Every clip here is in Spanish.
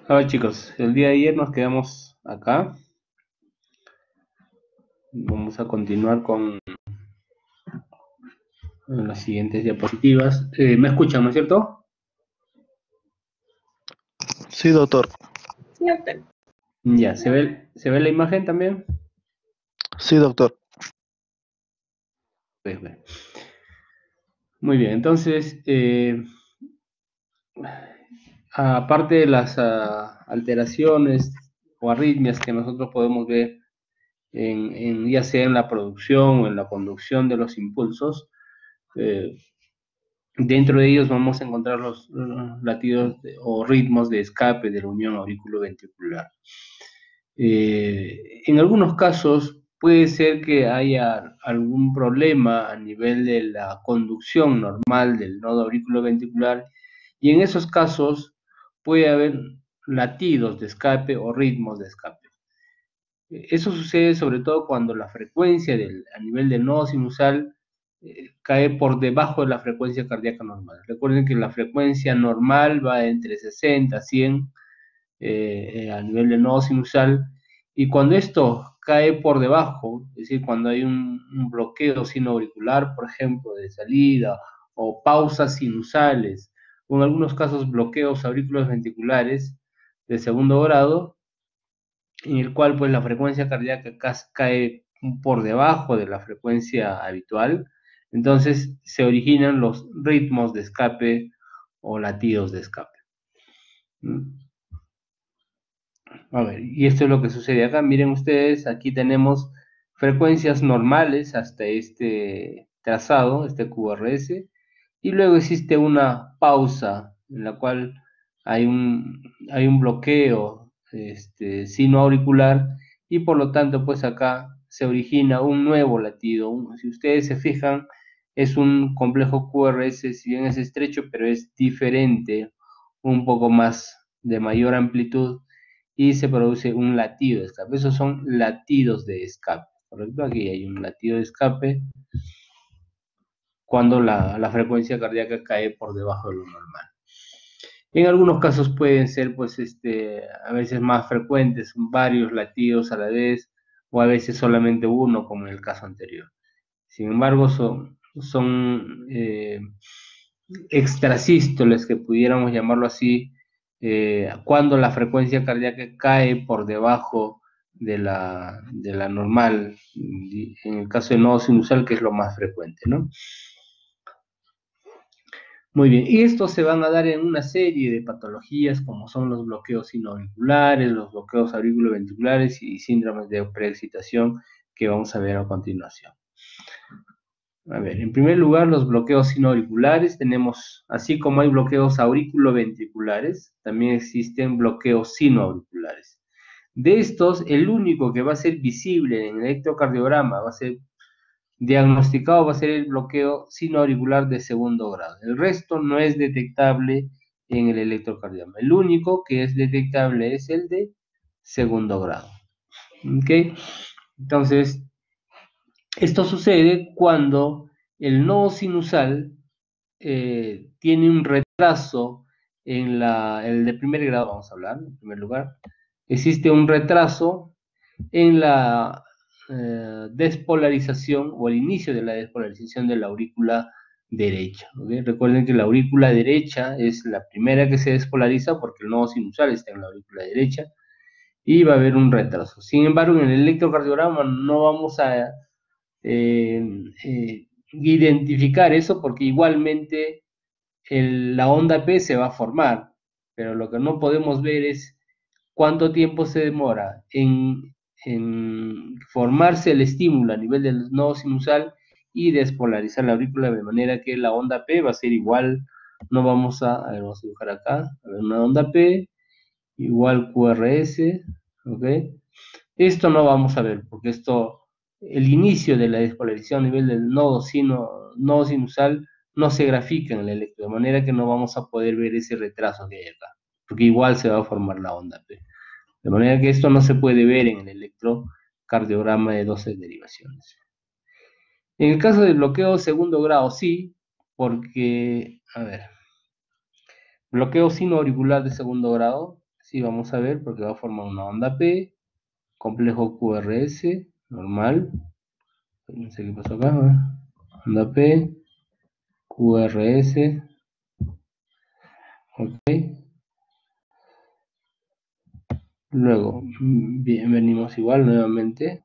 A ver chicos, el día de ayer nos quedamos acá. Vamos a continuar con las siguientes diapositivas. ¿Me escuchan, no es cierto? Sí, doctor. Ya, ¿se ve la imagen también? Sí, doctor. Pues, bueno. Muy bien, entonces, aparte de las alteraciones o arritmias que nosotros podemos ver ya sea en la producción o en la conducción de los impulsos, eh, dentro de ellos vamos a encontrar los latidos o ritmos de escape de la unión auriculoventricular. En algunos casos puede ser que haya algún problema a nivel de la conducción normal del nodo auriculoventricular y en esos casos puede haber latidos de escape o ritmos de escape. Eso sucede sobre todo cuando la frecuencia a nivel del nodo sinusal cae por debajo de la frecuencia cardíaca normal. Recuerden que la frecuencia normal va entre 60 a 100 a nivel del nodo sinusal, y cuando esto cae por debajo, es decir, cuando hay un bloqueo sinoauricular, por ejemplo, de salida, o pausas sinusales, o en algunos casos bloqueos aurículos ventriculares de segundo grado, en el cual pues la frecuencia cardíaca cae por debajo de la frecuencia habitual, entonces se originan los ritmos de escape o latidos de escape. A ver, y esto es lo que sucede acá. Miren ustedes, aquí tenemos frecuencias normales hasta este trazado, este QRS, y luego existe una pausa en la cual hay un bloqueo sinoauricular y por lo tanto pues acá se origina un nuevo latido. Si ustedes se fijan, es un complejo QRS, si bien es estrecho, pero es diferente, un poco más de mayor amplitud y se produce un latido de escape. Esos son latidos de escape, ¿correcto? Aquí hay un latido de escape cuando la frecuencia cardíaca cae por debajo de lo normal. En algunos casos pueden ser, pues, a veces más frecuentes, varios latidos a la vez, o a veces solamente uno, como en el caso anterior. Sin embargo, son extrasístoles, que pudiéramos llamarlo así, cuando la frecuencia cardíaca cae por debajo de la normal, en el caso de nodo sinusal, que es lo más frecuente, ¿no? Muy bien, y estos se van a dar en una serie de patologías como son los bloqueos sinoauriculares, los bloqueos auriculoventriculares y síndromes de preexcitación que vamos a ver a continuación. A ver, en primer lugar, los bloqueos sinoauriculares tenemos, así como hay bloqueos auriculoventriculares, también existen bloqueos sinoauriculares. De estos, el único que va a ser visible en el electrocardiograma, va a ser diagnosticado, va a ser el bloqueo sinoauricular de segundo grado. El resto no es detectable en el electrocardiograma. El único que es detectable es el de segundo grado. ¿Ok? Entonces, esto sucede cuando el nodo sinusal tiene un retraso el de primer grado, vamos a hablar, en primer lugar. Existe un retraso en la despolarización o el inicio de la despolarización de la aurícula derecha. ¿Okay? Recuerden que la aurícula derecha es la primera que se despolariza porque el nodo sinusal está en la aurícula derecha y va a haber un retraso. Sin embargo, en el electrocardiograma no vamos a identificar eso porque igualmente la onda P se va a formar, pero lo que no podemos ver es cuánto tiempo se demora en formarse el estímulo a nivel del nodo sinusal y despolarizar la aurícula, de manera que la onda P va a ser igual. No a ver, vamos a dibujar acá, a ver, una onda P igual QRS, ¿ok? Esto no vamos a ver, porque el inicio de la despolarización a nivel del nodo sinusal no se grafica en el electro, de manera que no vamos a poder ver ese retraso que hay acá, porque igual se va a formar la onda P. De manera que esto no se puede ver en el electrocardiograma de 12 derivaciones. En el caso del bloqueo segundo grado, sí, porque, a ver, bloqueo sinoauricular de segundo grado, Sí, vamos a ver, porque va a formar una onda P, complejo QRS, normal. No sé qué pasó acá, a ver. Onda P, QRS, ok. Luego, venimos igual nuevamente.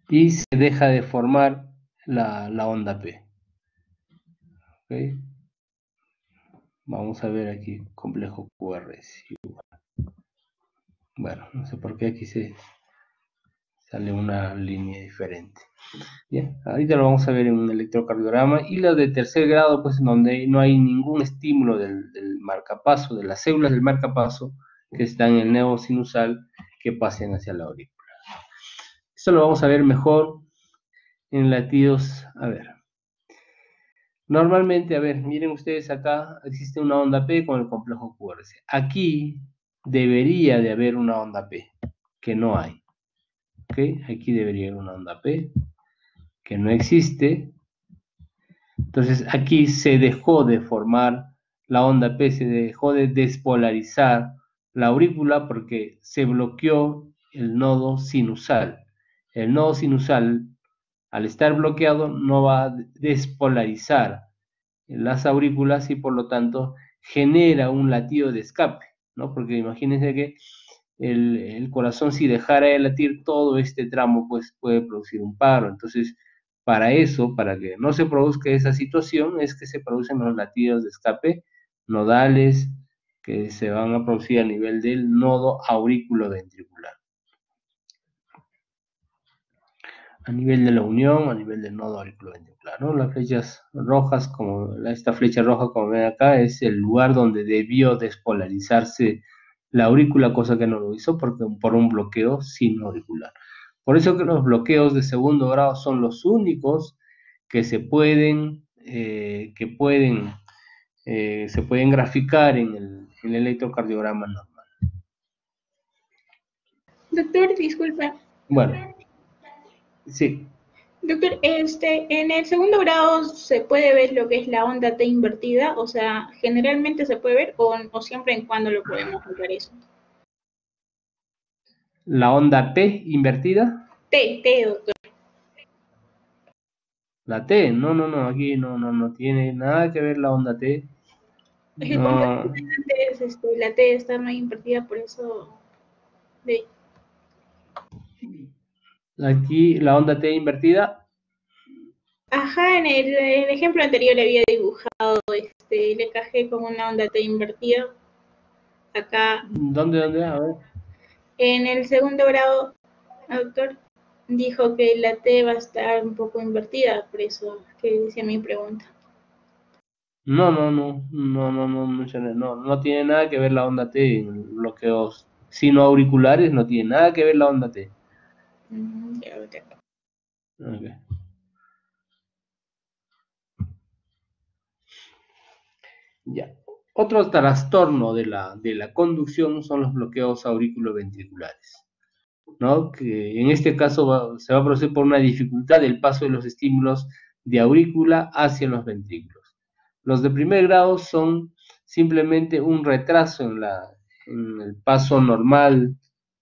Y se deja de formar la onda P. ¿Ok? Vamos a ver aquí, complejo QRS. Bueno, no sé por qué aquí se sale una línea diferente. Bien, ahorita lo vamos a ver en un electrocardiograma. Y la de tercer grado, pues en donde no hay ningún estímulo del marcapaso, de las células del marcapaso que están en el nervio sinusal que pasen hacia la aurícula. Esto lo vamos a ver mejor en latidos. A ver. Normalmente, a ver, miren ustedes acá, existe una onda P con el complejo QRS. Aquí debería de haber una onda P, que no hay. ¿Ok? Aquí debería haber una onda P, que no existe. Entonces, aquí se dejó de formar la onda P, se dejó de despolarizar la aurícula porque se bloqueó el nodo sinusal. El nodo sinusal, al estar bloqueado, no va a despolarizar en las aurículas y por lo tanto genera un latido de escape, ¿no? Porque imagínense que el corazón, si dejara de latir todo este tramo, pues puede producir un paro. Entonces, para eso, para que no se produzca esa situación, es que se producen los latidos de escape nodales que se van a producir a nivel del nodo aurículo-ventricular. A nivel de la unión, a nivel del nodo auriculoventricular, ¿no? Las flechas rojas, como esta flecha roja, como ven acá, es el lugar donde debió despolarizarse la aurícula, cosa que no lo hizo por un bloqueo sinoauricular. Por eso que los bloqueos de segundo grado son los únicos que se pueden graficar en el electrocardiograma normal. Doctor, disculpe. Bueno, sí. Doctor, en el segundo grado se puede ver lo que es la onda T invertida, o sea, generalmente se puede ver o siempre en cuando lo podemos notar eso. La onda T invertida. T, doctor. La T, no, aquí no tiene nada que ver la onda T. Es que como No, antes la T está muy invertida, por eso. De, aquí la onda T invertida. ajá, en el ejemplo anterior le había dibujado el EKG con una onda T invertida. Acá, ¿Dónde? A ver. en el segundo grado, doctor, dijo que la T va a estar un poco invertida, por eso que decía mi pregunta. No tiene nada que ver la onda T en bloqueos sino auriculares, no tiene nada que ver la onda T. Ya. Okay. Ya. Otro trastorno de la conducción son los bloqueos auriculoventriculares, ¿no? Que en este caso se va a producir por una dificultad del paso de los estímulos de aurícula hacia los ventrículos. Los de primer grado son simplemente un retraso en el paso normal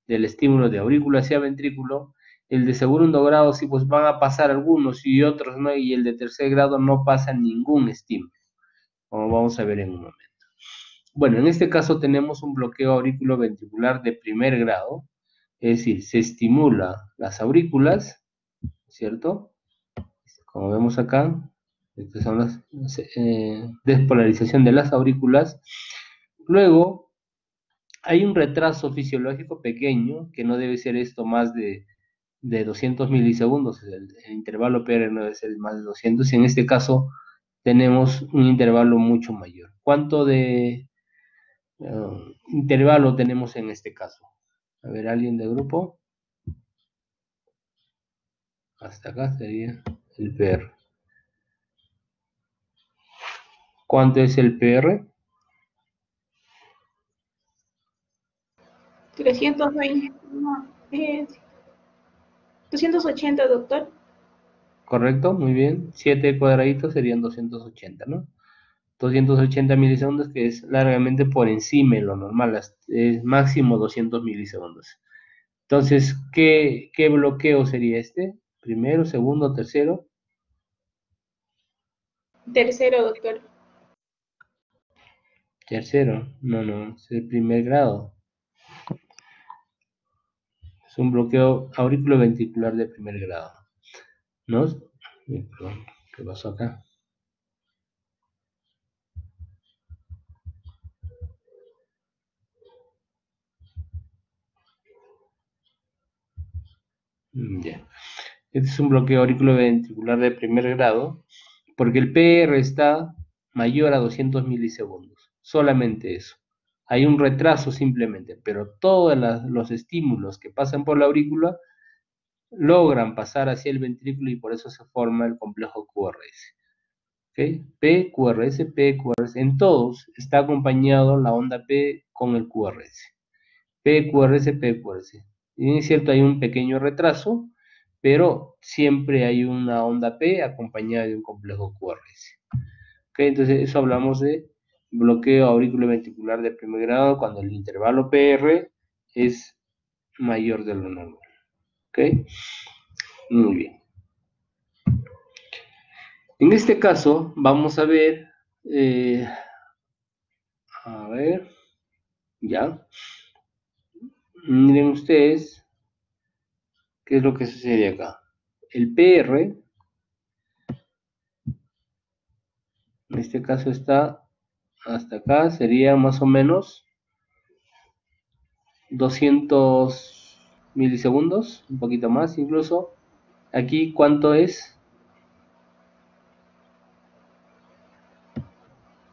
del estímulo de aurícula hacia ventrículo. El de segundo grado sí, pues van a pasar algunos y otros no, y el de tercer grado no pasa ningún estímulo, como vamos a ver en un momento. Bueno, en este caso tenemos un bloqueo auriculoventricular de primer grado, es decir, se estimula las aurículas, ¿cierto? Como vemos acá, estas son las despolarización de las aurículas. Luego, hay un retraso fisiológico pequeño, que no debe ser esto más de 200 milisegundos, el intervalo PR no debe ser más de 200, y en este caso tenemos un intervalo mucho mayor. ¿Cuánto de intervalo tenemos en este caso? A ver, ¿alguien del grupo? Hasta acá sería el PR. ¿Cuánto es el PR? 320, no, 280, doctor. Correcto, muy bien. 7 cuadraditos serían 280, ¿no? 280 milisegundos, que es largamente por encima de lo normal, es máximo 200 milisegundos. Entonces, ¿qué bloqueo sería este? ¿Primero, segundo, tercero? Tercero, doctor. Tercero, no, es el primer grado. Es un bloqueo auriculoventricular de primer grado, ¿no? Perdón, ¿qué pasó acá? Ya. Este es un bloqueo auriculoventricular de primer grado, porque el PR está mayor a 200 milisegundos, solamente eso. Hay un retraso simplemente, pero todos los estímulos que pasan por la aurícula logran pasar hacia el ventrículo y por eso se forma el complejo QRS. ¿Okay? PQRS, PQRS, en todos está acompañado la onda P con el QRS. PQRS, PQRS. Y es cierto, hay un pequeño retraso, pero siempre hay una onda P acompañada de un complejo QRS. ¿Okay? Entonces, eso hablamos de bloqueo auriculoventricular de primer grado cuando el intervalo PR es mayor de lo normal. ¿Ok? Muy bien. En este caso, vamos a ver, ya. Miren ustedes qué es lo que sucede acá. El PR, en este caso está hasta acá, sería más o menos 200 milisegundos, un poquito más incluso. Aquí, ¿cuánto es?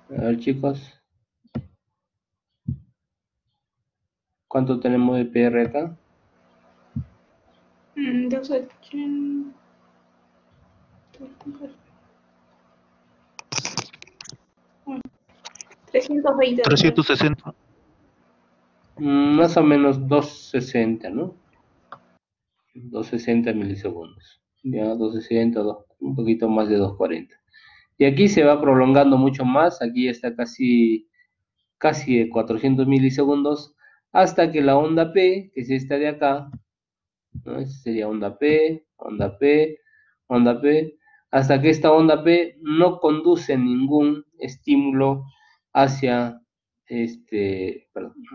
A ver, chicos. ¿Cuánto tenemos de PR acá? 280. 320. 360. Más o menos 260, ¿no? 260 milisegundos. Ya, 260, un poquito más de 240. Y aquí se va prolongando mucho más, aquí está casi de 400 milisegundos, hasta que la onda P, que es esta de acá, ¿no? Esta sería onda P, onda P, onda P, hasta que esta onda P no conduce ningún estímulo hacia,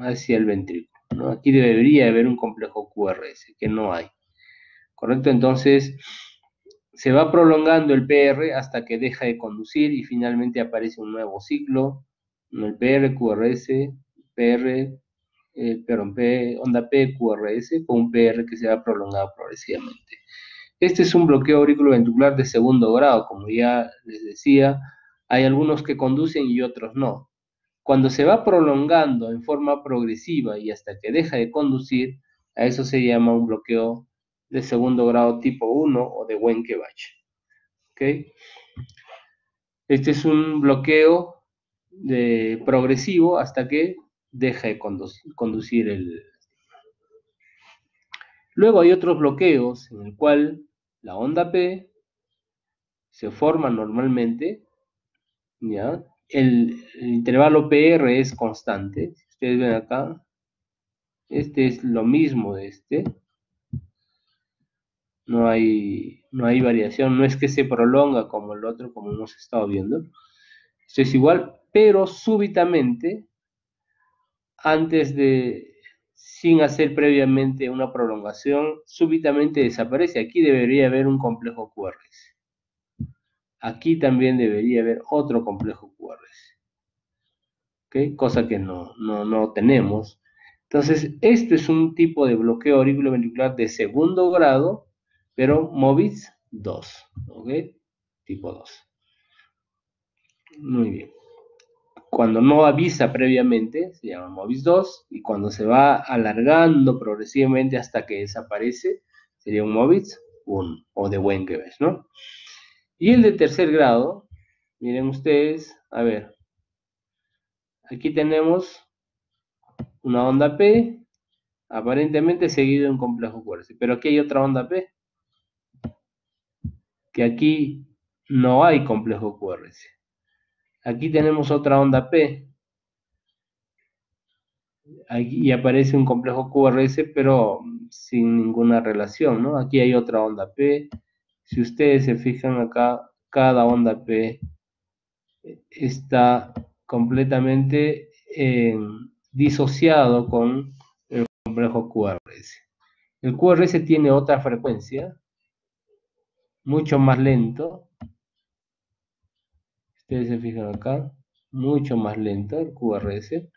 hacia el ventrículo, ¿no? Aquí debería haber un complejo QRS, que no hay, ¿correcto? Entonces, se va prolongando el PR hasta que deja de conducir y finalmente aparece un nuevo ciclo, el PR, QRS, PR, perdón, onda P, QRS, con un PR que se va prolongando progresivamente. Este es un bloqueo auriculoventricular de segundo grado, como ya les decía, hay algunos que conducen y otros no. Cuando se va prolongando en forma progresiva y hasta que deja de conducir, a eso se llama un bloqueo de segundo grado tipo 1 o de Wenckebach. ¿Okay? Este es un bloqueo progresivo hasta que deja de conducir el... Luego hay otros bloqueos en el cual la onda P se forma normalmente, ¿ya? El intervalo PR es constante. Si ustedes ven acá, este es lo mismo de este. No hay variación, no es que se prolonga como el otro, como hemos estado viendo. Esto es igual, pero súbitamente, sin hacer previamente una prolongación, súbitamente desaparece. Aquí debería haber un complejo QRS. Aquí también debería haber otro complejo QRS. ¿Okay? Cosa que no tenemos. Entonces, este es un tipo de bloqueo auriculoventricular de segundo grado, pero MOVIS 2, ¿ok? Tipo 2. Muy bien. Cuando no avisa previamente, se llama MOVIS 2, y cuando se va alargando progresivamente hasta que desaparece, sería un MOVIS 1, o de Wenckebach, ¿no? Y el de tercer grado, miren ustedes, a ver, aquí tenemos una onda P, aparentemente seguido de un complejo QRS, pero aquí hay otra onda P, que aquí no hay complejo QRS. Aquí tenemos otra onda P. Aquí aparece un complejo QRS, pero sin ninguna relación, ¿no? Aquí hay otra onda P. Si ustedes se fijan acá, cada onda P está completamente disociado con el complejo QRS. El QRS tiene otra frecuencia, mucho más lento. Ustedes se fijan acá, mucho más lento el QRS.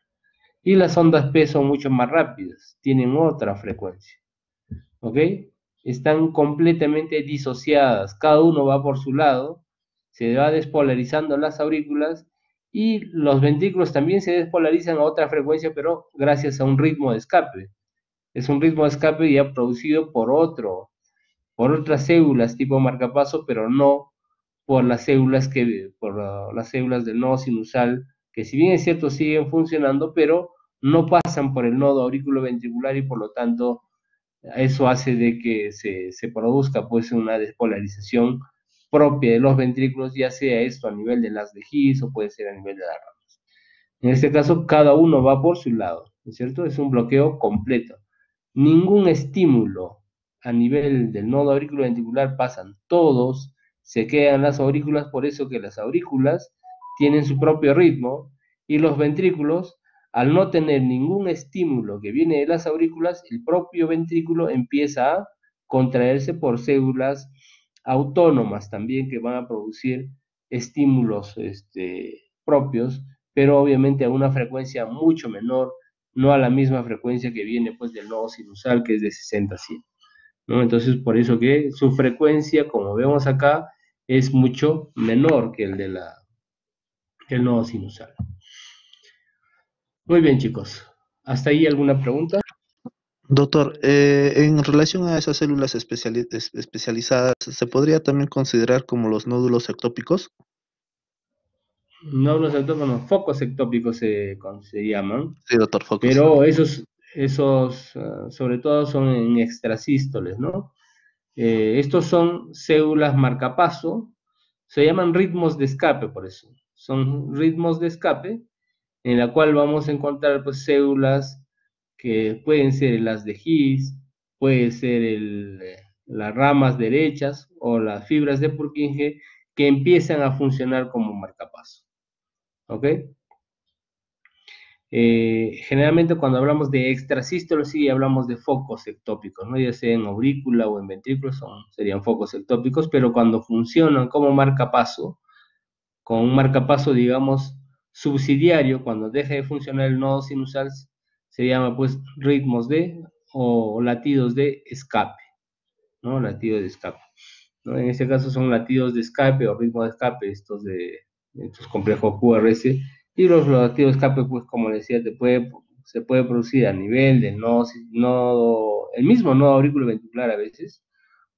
Y las ondas P son mucho más rápidas, tienen otra frecuencia. ¿Ok? Están completamente disociadas, cada uno va por su lado, se va despolarizando las aurículas y los ventrículos también se despolarizan a otra frecuencia, pero gracias a un ritmo de escape. Es un ritmo de escape ya producido por otras células tipo marcapaso, pero no por las células las células del nodo sinusal, que si bien es cierto siguen funcionando, pero no pasan por el nodo auriculoventricular y por lo tanto eso hace de que se produzca pues una despolarización propia de los ventrículos, ya sea esto a nivel de las de His o puede ser a nivel de la rama. En este caso, cada uno va por su lado, ¿no es cierto? Es un bloqueo completo. Ningún estímulo a nivel del nodo auriculoventricular pasan, todos se quedan en las aurículas, por eso que las aurículas tienen su propio ritmo y los ventrículos, al no tener ningún estímulo que viene de las aurículas, el propio ventrículo empieza a contraerse por células autónomas también que van a producir estímulos propios, pero obviamente a una frecuencia mucho menor, no a la misma frecuencia que viene pues del nodo sinusal, que es de 60 a 100, ¿no? Entonces, por eso que su frecuencia, como vemos acá, es mucho menor que el nodo sinusal. Muy bien, chicos. ¿Hasta ahí alguna pregunta? Doctor, en relación a esas células especializadas, ¿se podría también considerar como los nódulos ectópicos? Nódulos ectópicos, focos ectópicos se llaman, Sí, doctor, focus. pero esos sobre todo son en extrasístoles, ¿no? Estos son células marcapaso, se llaman ritmos de escape por eso. Son ritmos de escape en la cual vamos a encontrar pues, células que pueden ser las de His, puede ser las ramas derechas o las fibras de Purkinje que empiezan a funcionar como marcapaso. ¿Ok? Generalmente cuando hablamos de extrasístolos sí hablamos de focos ectópicos, ¿no? Ya sea en aurícula o en ventrículos serían focos ectópicos, pero cuando funcionan como marcapaso, con un marcapaso, digamos, subsidiario, cuando deja de funcionar el nodo sinusal, se llama pues ritmos de o latidos de escape, ¿no? Latido de escape, ¿no? En este caso son latidos de escape o ritmos de escape, estos complejos QRS, y los latidos de escape, pues como decía, se puede producir a nivel del el mismo nodo auriculoventricular a veces,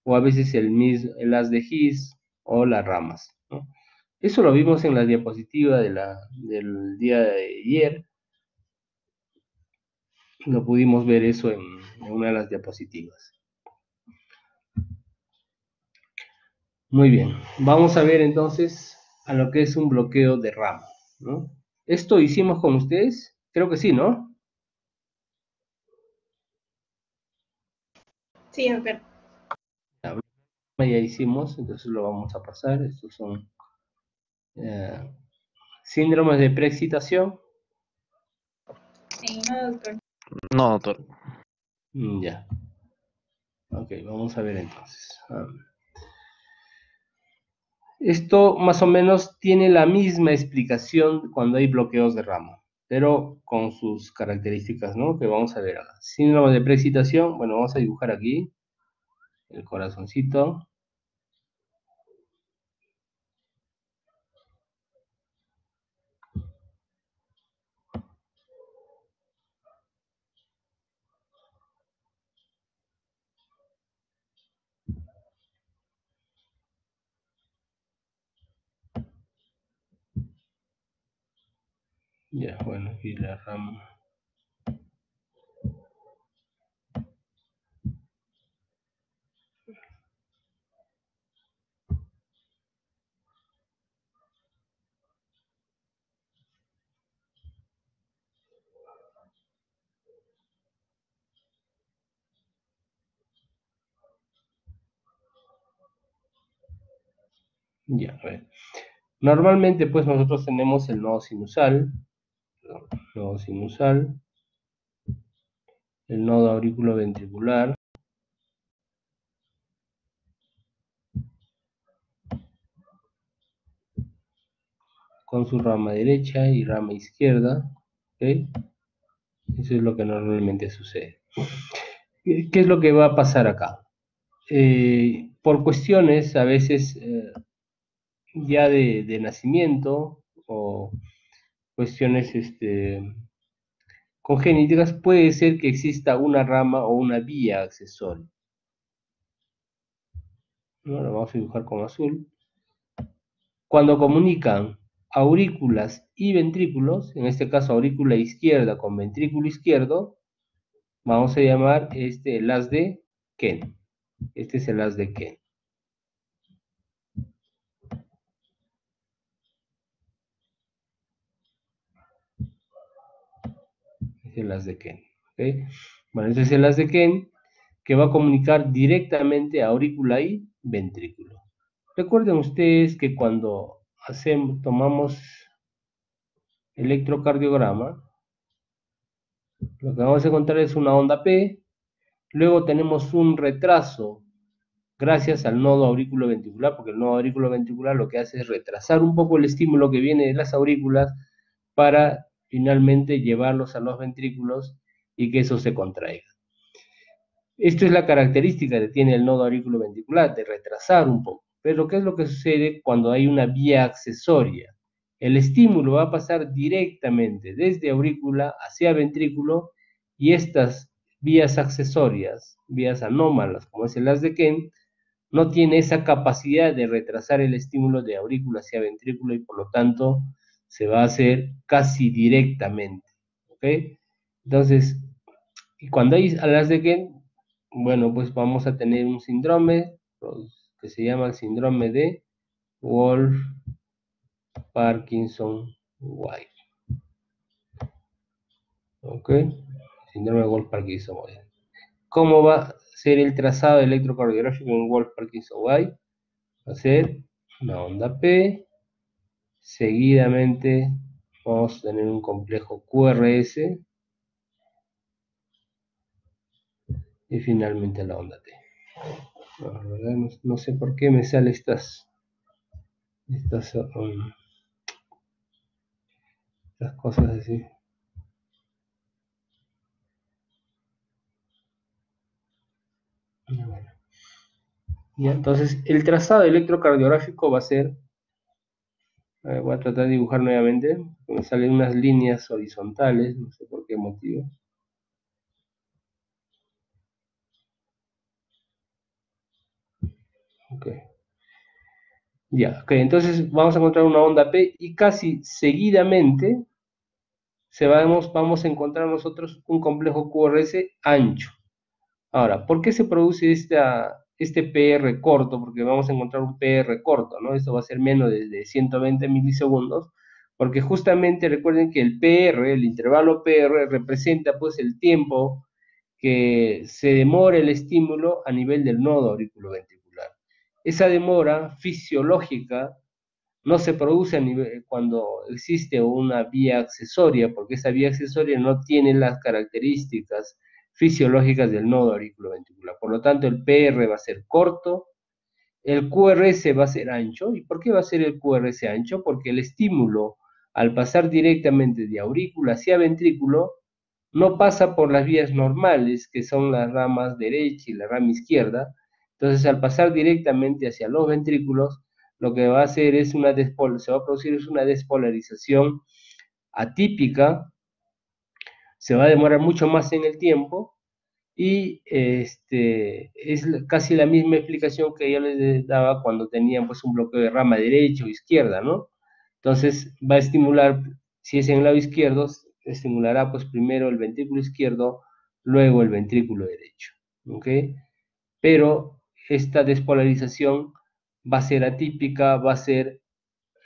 o a veces el haz de His o las ramas, ¿no? Eso lo vimos en la diapositiva del día de ayer, lo pudimos ver eso en una de las diapositivas. Muy bien, vamos a ver entonces a lo que es un bloqueo de rama, ¿no? ¿Esto hicimos con ustedes? Creo que sí, ¿no? Sí, doctor. Ya hicimos, entonces lo vamos a pasar. Estos son eh, síndromes de preexcitación. No, doctor. No, doctor. Ya. Ok, vamos a ver entonces. Esto más o menos tiene la misma explicación cuando hay bloqueos de rama, pero con sus características, ¿no? Que vamos a ver ahora. Síndrome de preexcitación, bueno, vamos a dibujar aquí el corazoncito. Ya, bueno, aquí la rama. Ya, a ver. Normalmente, pues, nosotros tenemos el nodo sinusal, perdón, nodo sinusal, el nodo auriculoventricular, con su rama derecha y rama izquierda, ¿ok? Eso es lo que normalmente sucede. ¿Qué es lo que va a pasar acá? Por cuestiones a veces ya de nacimiento o cuestiones congénitas, puede ser que exista una rama o una vía accesoria, ¿no? Lo vamos a dibujar con azul. Cuando comunican aurículas y ventrículos, en este caso aurícula izquierda con ventrículo izquierdo, vamos a llamar el haz de Ken. Este es el haz de Ken. Es el haz de Ken. ¿Okay? Bueno, este es el haz de Ken que va a comunicar directamente a aurícula y ventrículo. Recuerden ustedes que cuando tomamos electrocardiograma, lo que vamos a encontrar es una onda P, luego tenemos un retraso gracias al nodo auriculoventricular, porque el nodo auriculoventricular lo que hace es retrasar un poco el estímulo que viene de las aurículas para finalmente llevarlos a los ventrículos y que eso se contraiga. Esto es la característica que tiene el nodo auriculoventricular, de retrasar un poco. Pero ¿qué es lo que sucede cuando hay una vía accesoria? El estímulo va a pasar directamente desde aurícula hacia ventrículo y estas vías accesorias, vías anómalas, como es el haz de Ken, no tiene esa capacidad de retrasar el estímulo de aurícula hacia ventrículo y por lo tanto se va a hacer casi directamente. ¿Ok? Entonces, y cuando hay alas de Ken, bueno, pues vamos a tener un síndrome que se llama el síndrome de Wolff-Parkinson-White. ¿Ok? Síndrome de Wolff-Parkinson-White. ¿Cómo va a ser el trazado electrocardiográfico en Wolff-Parkinson-White? Va a ser una onda P, seguidamente vamos a tener un complejo QRS y finalmente la onda T. No, la verdad no sé por qué me salen estas cosas así. Bueno. Ya, entonces, el trazado electrocardiográfico va a ser, voy a tratar de dibujar nuevamente, me salen unas líneas horizontales, no sé por qué motivo. Ok. Ya, ok, entonces vamos a encontrar una onda P y casi seguidamente vamos a encontrar nosotros un complejo QRS ancho. Ahora, ¿por qué se produce este PR corto? Porque vamos a encontrar un PR corto, ¿no? Esto va a ser menos de 120 milisegundos, porque justamente recuerden que el PR, el intervalo PR, representa pues el tiempo que se demora el estímulo a nivel del nodo auriculoventricular. Esa demora fisiológica no se produce cuando existe una vía accesoria, porque esa vía accesoria no tiene las características fisiológicas del nodo auriculoventricular. Por lo tanto, el PR va a ser corto, el QRS va a ser ancho. ¿Y por qué va a ser el QRS ancho? Porque el estímulo, al pasar directamente de aurícula hacia ventrículo, no pasa por las vías normales, que son las ramas derecha y la rama izquierda. Entonces, al pasar directamente hacia los ventrículos, lo que va a hacer es se va a producir una despolarización atípica, se va a demorar mucho más en el tiempo y es casi la misma explicación que yo les daba cuando tenían pues un bloqueo de rama derecha o izquierda, ¿no? Entonces va a estimular, si es en el lado izquierdo, estimulará pues primero el ventrículo izquierdo, luego el ventrículo derecho, ¿ok? Pero esta despolarización va a ser atípica, se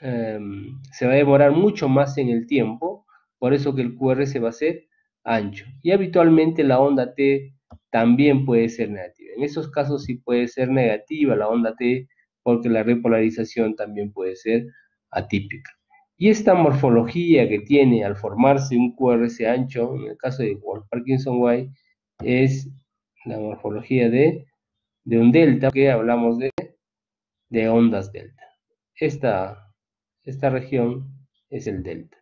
va a demorar mucho más en el tiempo, por eso que el QRS va a ser ancho. Y habitualmente la onda T también puede ser negativa. En esos casos sí puede ser negativa la onda T porque la repolarización también puede ser atípica. Y esta morfología que tiene al formarse un QRS ancho, en el caso de Wolff-Parkinson-White, es la morfología de un delta, que hablamos de ondas delta. Esta región es el delta,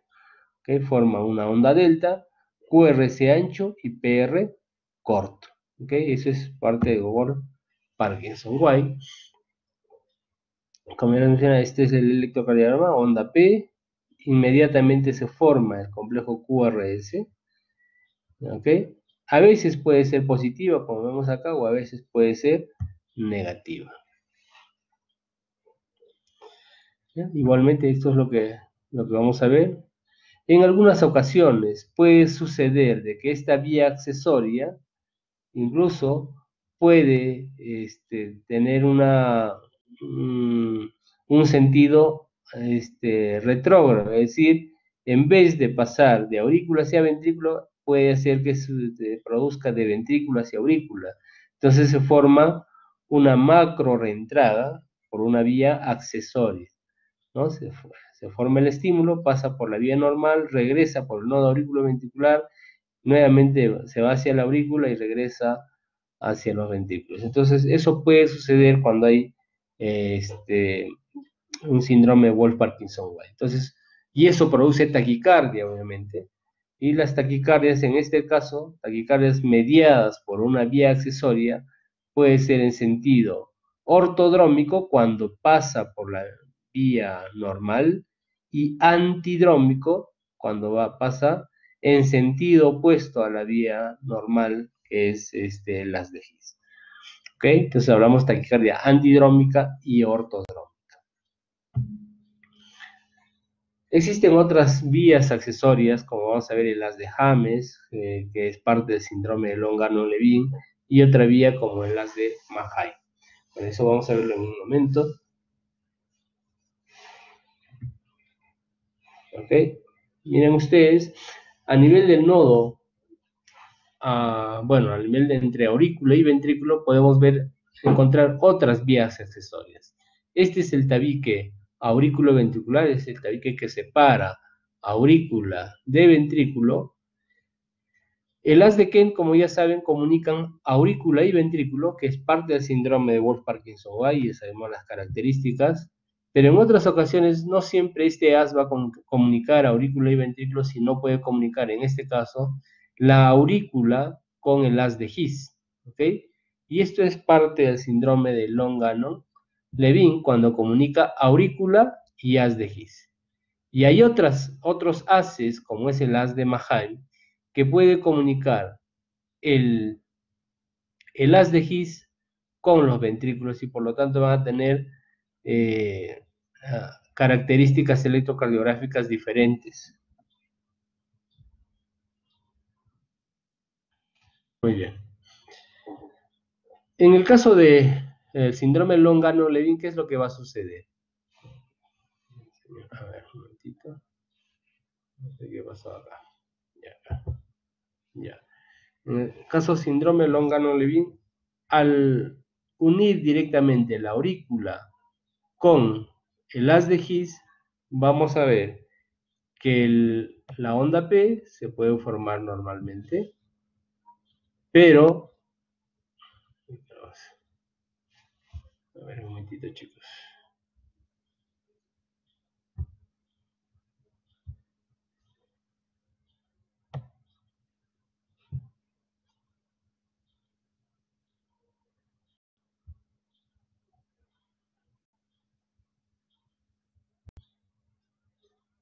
que forma una onda delta, QRS ancho y PR corto. Eso es parte de Wolff-Parkinson-White. Como ya les mencioné, este es el electrocardiograma, onda P, inmediatamente se forma el complejo QRS, ¿ok? A veces puede ser positiva, como vemos acá, o a veces puede ser negativa. ¿Ya? Igualmente, esto es lo que vamos a ver. En algunas ocasiones puede suceder de que esta vía accesoria incluso puede tener un sentido retrógrado, es decir, en vez de pasar de aurícula hacia ventrículo, puede hacer que se produzca de ventrículo hacia aurícula. Entonces se forma una macro reentrada por una vía accesoria, ¿no? Se forma el estímulo, pasa por la vía normal, regresa por el nodo auriculoventricular, nuevamente se va hacia la aurícula y regresa hacia los ventrículos. Entonces, eso puede suceder cuando hay un síndrome de Wolff-Parkinson-White. Entonces, y eso produce taquicardia, obviamente. Y las taquicardias, en este caso, taquicardias mediadas por una vía accesoria, puede ser en sentido ortodrómico cuando pasa por la vía normal y antidrómico cuando pasa en sentido opuesto a la vía normal, que es el haz de His. ¿Ok? Entonces hablamos de taquicardia antidrómica y ortodrómica. Existen otras vías accesorias, como vamos a ver el haz de James, que es parte del síndrome de Longano-Levin, y otra vía como el haz de Mahai. Por eso vamos a verlo en un momento. ¿Ok? Miren ustedes, a nivel del nodo, bueno, a nivel de entre aurícula y ventrículo, podemos encontrar otras vías accesorias. Este es el tabique aurículo-ventricular, es el tabique que separa aurícula de ventrículo. El haz de Kent, como ya saben, comunican aurícula y ventrículo, que es parte del síndrome de Wolff-Parkinson-White, y sabemos las características, pero en otras ocasiones no siempre este haz va a comunicar aurícula y ventrículo, si no puede comunicar, en este caso, la aurícula con el haz de His, ¿ok? Y esto es parte del síndrome de Longano-Levin, cuando comunica aurícula y haz de His. Y hay otros haces, como es el haz de Mahai, que puede comunicar el haz de His con los ventrículos y por lo tanto van a tener características electrocardiográficas diferentes. Muy bien. En el caso del síndrome Longano-Levin, ¿qué es lo que va a suceder? A ver, un momentito. No sé qué pasó acá. Ya. En el caso síndrome Longano-Levin, al unir directamente la aurícula con el haz de His, vamos a ver que la onda P se puede formar normalmente, pero, a ver un momentito, chicos.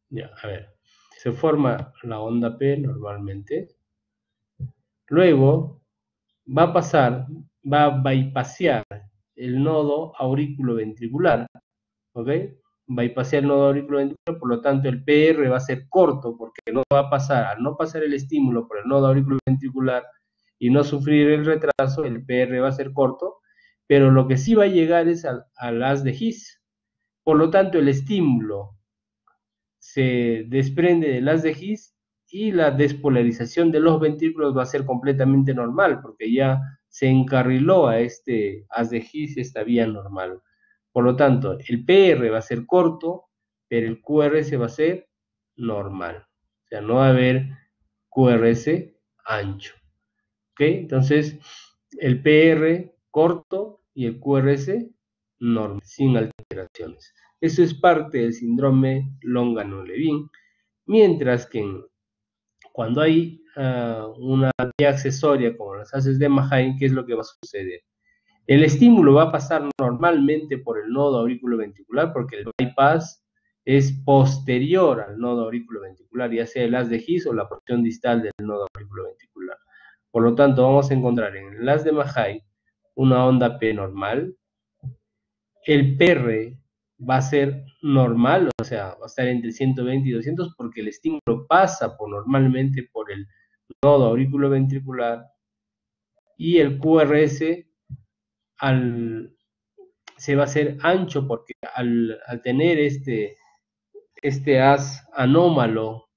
Ya, a ver, se forma la onda P normalmente, luego va a bypassear el nodo auriculoventricular, ¿ok? Bypassear el nodo auriculoventricular, por lo tanto el PR va a ser corto, porque no va a pasar, al no pasar el estímulo por el nodo auriculoventricular y no sufrir el retraso, el PR va a ser corto, pero lo que sí va a llegar es al haz de His. Por lo tanto, el estímulo se desprende del haz de His y la despolarización de los ventrículos va a ser completamente normal, porque ya se encarriló a este haz de His, esta vía normal. Por lo tanto, el PR va a ser corto, pero el QRS va a ser normal. O sea, no va a haber QRS ancho. ¿Ok? Entonces, el PR corto y el QRS normal, sin alteraciones. Eso es parte del síndrome Longano-Levin, mientras que cuando hay una vía accesoria como las haces de Mahain, ¿qué es lo que va a suceder? El estímulo va a pasar normalmente por el nodo auriculoventricular porque el bypass es posterior al nodo auriculoventricular, ya sea el haz de His o la porción distal del nodo auriculoventricular. Por lo tanto, vamos a encontrar en el haz de Mahain una onda P normal. El PR va a ser normal, o sea, va a estar entre 120 y 200 porque el estímulo pasa normalmente por el nodo auriculoventricular, y el QRS se va a hacer ancho porque al tener este haz anómalo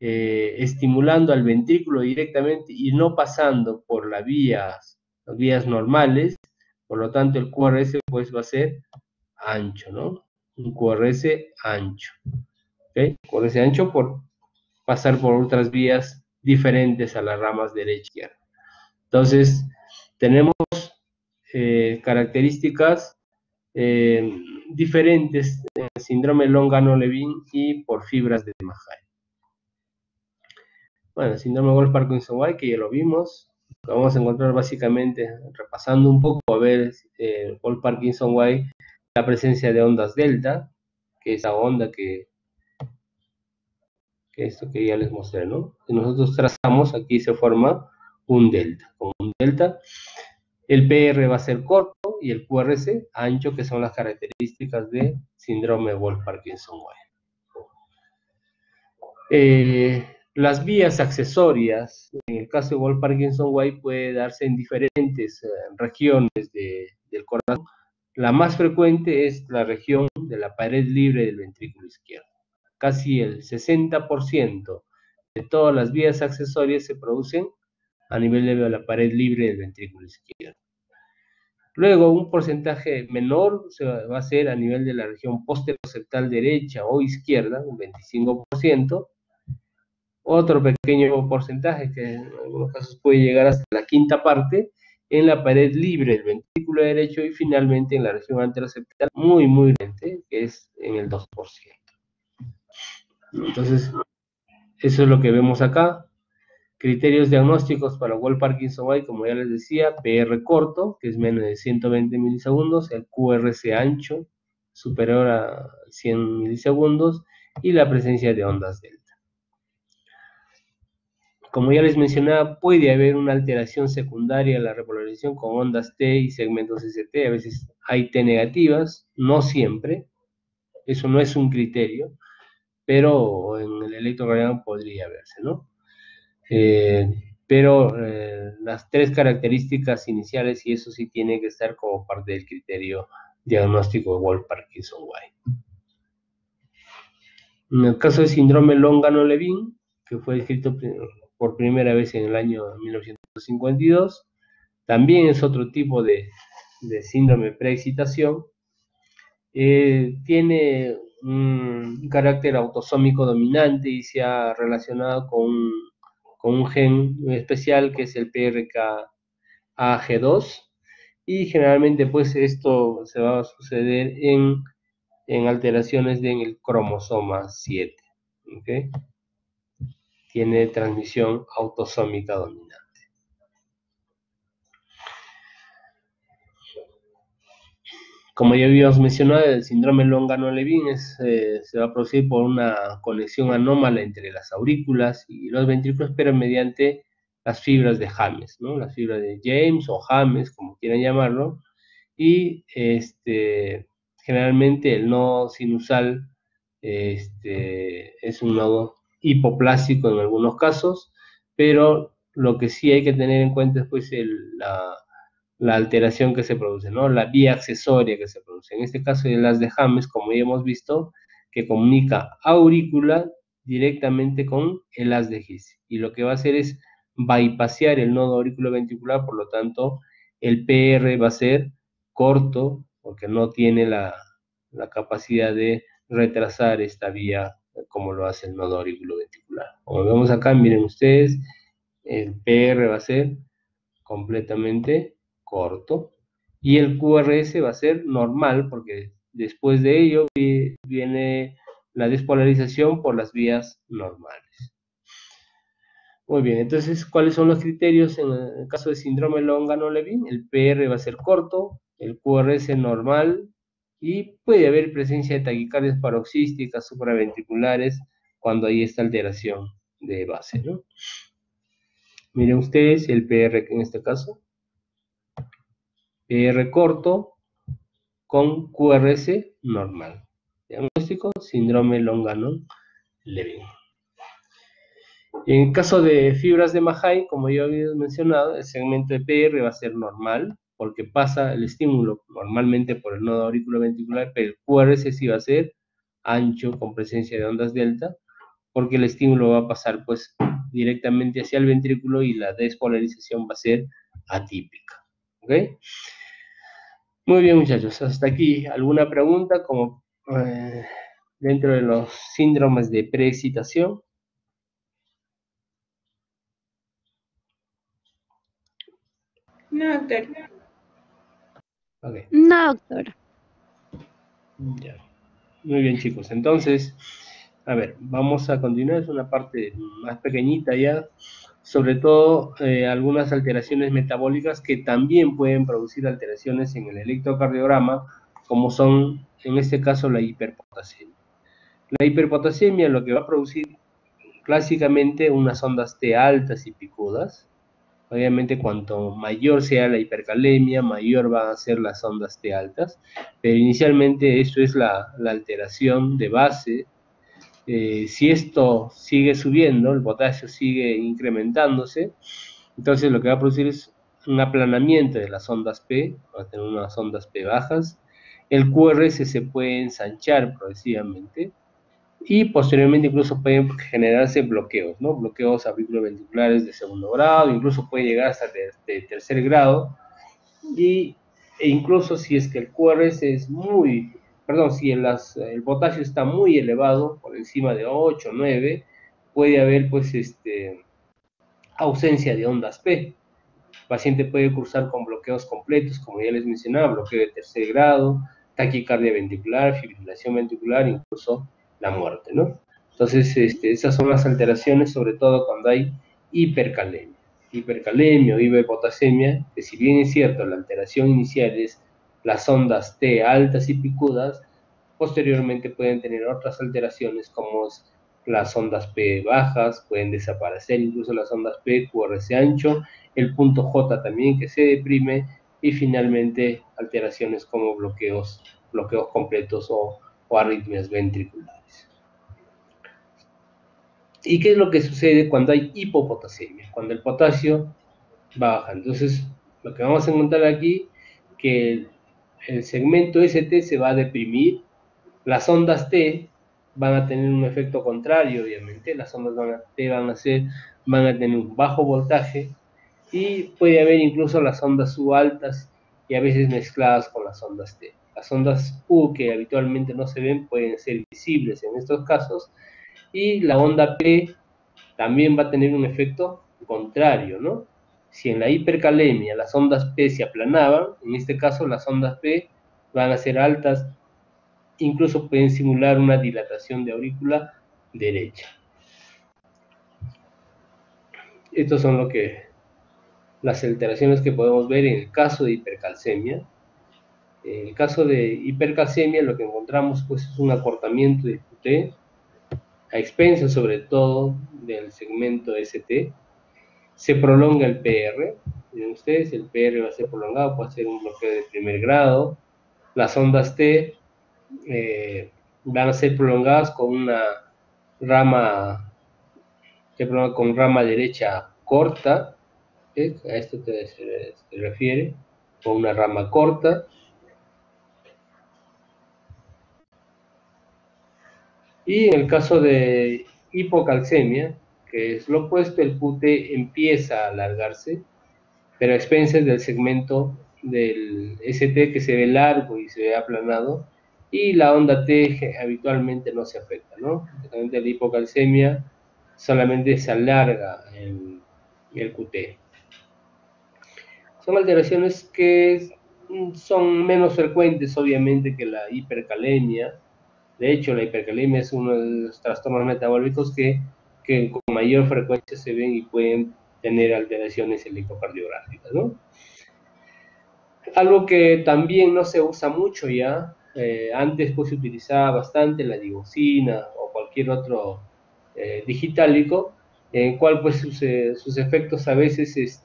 estimulando al ventrículo directamente y no pasando por las vías normales, por lo tanto el QRS pues va a ser ancho, ¿no? Un QRS ancho. ¿Okay? QRS ancho por pasar por otras vías diferentes a las ramas derecha e izquierda. Entonces, tenemos características diferentes en el síndrome Longano-Levin y por fibras de Mahain. Bueno, el síndrome Wolff-Parkinson-White, que ya lo vimos, lo vamos a encontrar básicamente repasando un poco a ver Wolff-Parkinson-White, la presencia de ondas delta, que es esa onda que esto que ya les mostré, ¿no? Si nosotros trazamos, aquí se forma un delta. Con un delta, el PR va a ser corto y el QRS ancho, que son las características de síndrome Wolff-Parkinson-White. Las vías accesorias, en el caso de Wolff-Parkinson-White, puede darse en diferentes regiones del corazón. La más frecuente es la región de la pared libre del ventrículo izquierdo. Casi el 60% de todas las vías accesorias se producen a nivel de la pared libre del ventrículo izquierdo. Luego, un porcentaje menor se va a hacer a nivel de la región posteroseptal derecha o izquierda, un 25%. Otro pequeño porcentaje, que en algunos casos puede llegar hasta la quinta parte, en la pared libre del ventrículo derecho, y finalmente en la región anteroseptal, muy grande, que es en el 2%. Entonces, eso es lo que vemos acá. Criterios diagnósticos para Wolff-Parkinson-White, como ya les decía: PR corto, que es menos de 120 milisegundos, el QRS ancho, superior a 100 milisegundos, y la presencia de ondas delta. Como ya les mencionaba, puede haber una alteración secundaria en la repolarización con ondas T y segmentos ST. A veces hay T negativas, no siempre. Eso no es un criterio, pero en el electrocardiograma podría verse, ¿no? Pero las tres características iniciales, y eso sí tiene que estar como parte del criterio diagnóstico de Wolff-Parkinson-White. En el caso del síndrome Longano-Levin, que fue descrito por primera vez en el año 1952, también es otro tipo de síndrome preexcitación. Tiene un carácter autosómico dominante y se ha relacionado con un gen especial que es el PRKAG2, y generalmente pues esto se va a suceder en alteraciones en el cromosoma 7, ¿okay? Tiene transmisión autosómica dominante. Como ya habíamos mencionado, el síndrome Longano-Levin se va a producir por una conexión anómala entre las aurículas y los ventrículos, pero mediante las fibras de James, ¿no? Las fibras de James o James, como quieran llamarlo, y generalmente el nodo sinusal es un nodo hipoplásico en algunos casos, pero lo que sí hay que tener en cuenta es pues la alteración que se produce, ¿no? La vía accesoria que se produce. En este caso de las de James, como ya hemos visto, que comunica aurícula directamente con el haz de His. Y lo que va a hacer es bypassear el nodo auriculoventricular, por lo tanto, el PR va a ser corto porque no tiene la capacidad de retrasar esta vía como lo hace el nodo auriculoventricular. Como vemos acá, miren ustedes, el PR va a ser completamente corto y el QRS va a ser normal, porque después de ello viene la despolarización por las vías normales. Muy bien, entonces, ¿cuáles son los criterios en el caso de síndrome Longano-Levin? El PR va a ser corto, el QRS normal, y puede haber presencia de taquicardias paroxísticas supraventriculares cuando hay esta alteración de base, ¿no? Miren ustedes el PR en este caso. PR corto con QRS normal. Diagnóstico, síndrome Longano-Levin. En caso de fibras de Mahay, como yo había mencionado, el segmento de PR va a ser normal, porque pasa el estímulo normalmente por el nodo auriculoventricular, pero el QRS sí va a ser ancho, con presencia de ondas delta, porque el estímulo va a pasar pues directamente hacia el ventrículo y la despolarización va a ser atípica. ¿Ok? Muy bien, muchachos, hasta aquí. ¿Alguna pregunta como dentro de los síndromes de preexcitación? No, doctor. Ok. No, doctor. Ya. Muy bien, chicos. Entonces, a ver, vamos a continuar. Es una parte más pequeñita ya. Sobre todo, algunas alteraciones metabólicas que también pueden producir alteraciones en el electrocardiograma, como son, en este caso, la hiperpotasemia. La hiperpotasemia lo que va a producir clásicamente unas ondas T altas y picudas. Obviamente, cuanto mayor sea la hipercalemia, mayor van a ser las ondas T altas, pero inicialmente esto es la alteración de base. Si esto sigue subiendo, el potasio sigue incrementándose, entonces lo que va a producir es un aplanamiento de las ondas P, va a tener unas ondas P bajas, el QRS se puede ensanchar progresivamente, y posteriormente incluso pueden generarse bloqueos, ¿no? Bloqueos auriculoventriculares de segundo grado, incluso puede llegar hasta de tercer grado, e incluso si es que el QRS es si el potasio está muy elevado, por encima de 8 o 9, puede haber pues ausencia de ondas P. El paciente puede cursar con bloqueos completos, como ya les mencionaba, bloqueo de tercer grado, taquicardia ventricular, fibrilación ventricular, incluso la muerte, ¿no? Entonces, esas son las alteraciones, sobre todo cuando hay hipercalemia. Hipercalemia o hiperpotasemia, que si bien es cierto, la alteración inicial es las ondas T altas y picudas, posteriormente pueden tener otras alteraciones como las ondas P bajas, pueden desaparecer incluso las ondas P, QRS ancho, el punto J también que se deprime, y finalmente alteraciones como bloqueos completos o arritmias ventriculares. ¿Y qué es lo que sucede cuando hay hipopotasemia? Cuando el potasio baja. Entonces, lo que vamos a encontrar aquí, que el segmento ST se va a deprimir, las ondas T van a tener un efecto contrario, obviamente, las ondas T van a tener un bajo voltaje, y puede haber incluso las ondas U altas y a veces mezcladas con las ondas T. Las ondas U, que habitualmente no se ven, pueden ser visibles en estos casos, y la onda P también va a tener un efecto contrario, ¿no? Si en la hipercalemia las ondas P se aplanaban, en este caso las ondas P van a ser altas, incluso pueden simular una dilatación de aurícula derecha. Estos son las alteraciones que podemos ver en el caso de hipercalcemia. En el caso de hipercalcemia lo que encontramos pues es un acortamiento del QT, a expensas sobre todo del segmento ST. Se prolonga el PR, miren ustedes, el PR va a ser prolongado, puede ser un bloqueo de primer grado. Las ondas T van a ser prolongadas con una rama, con rama derecha corta, a esto se refiere, con una rama corta. Y en el caso de hipocalcemia, que es lo opuesto, el QT empieza a alargarse, pero a expensas del segmento del ST que se ve largo y se ve aplanado, y la onda T habitualmente no se afecta, ¿no? Justamente la hipocalcemia solamente se alarga el QT. Son alteraciones que son menos frecuentes, obviamente, que la hipercalemia. De hecho, la hipercalemia es uno de los trastornos metabólicos que con mayor frecuencia se ven y pueden tener alteraciones electrocardiográficas, ¿no? Algo que también no se usa mucho ya, antes pues se utilizaba bastante la digoxina o cualquier otro digitálico, en el cual pues sus efectos a veces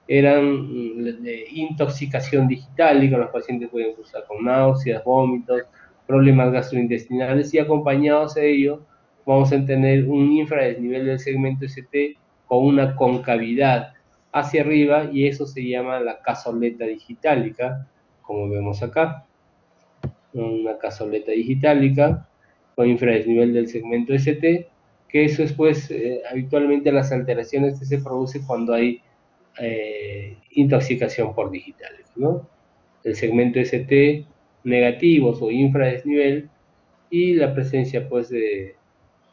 eran de intoxicación digitálica. Los pacientes pueden cursar con náuseas, vómitos, problemas gastrointestinales, y acompañados de ello vamos a tener un infradesnivel del segmento ST con una concavidad hacia arriba, y eso se llama la cazoleta digitálica, como vemos acá. Una cazoleta digitálica con infradesnivel del segmento ST, que eso es pues habitualmente las alteraciones que se producen cuando hay intoxicación por digitales, ¿no? El segmento ST negativos o infradesnivel, y la presencia pues de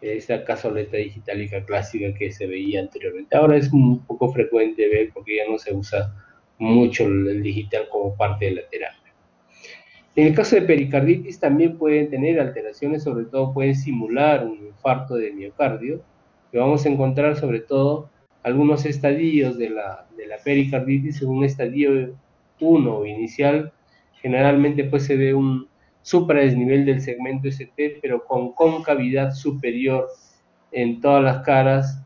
esa cazoleta digitálica clásica que se veía anteriormente. Ahora es un poco frecuente ver, porque ya no se usa mucho el digital como parte de la terapia. En el caso de pericarditis también pueden tener alteraciones, sobre todo pueden simular un infarto de miocardio, que vamos a encontrar sobre todo algunos estadios de la pericarditis. En un estadio 1 inicial, generalmente pues se ve un supradesnivel del segmento ST, pero con concavidad superior en todas las caras,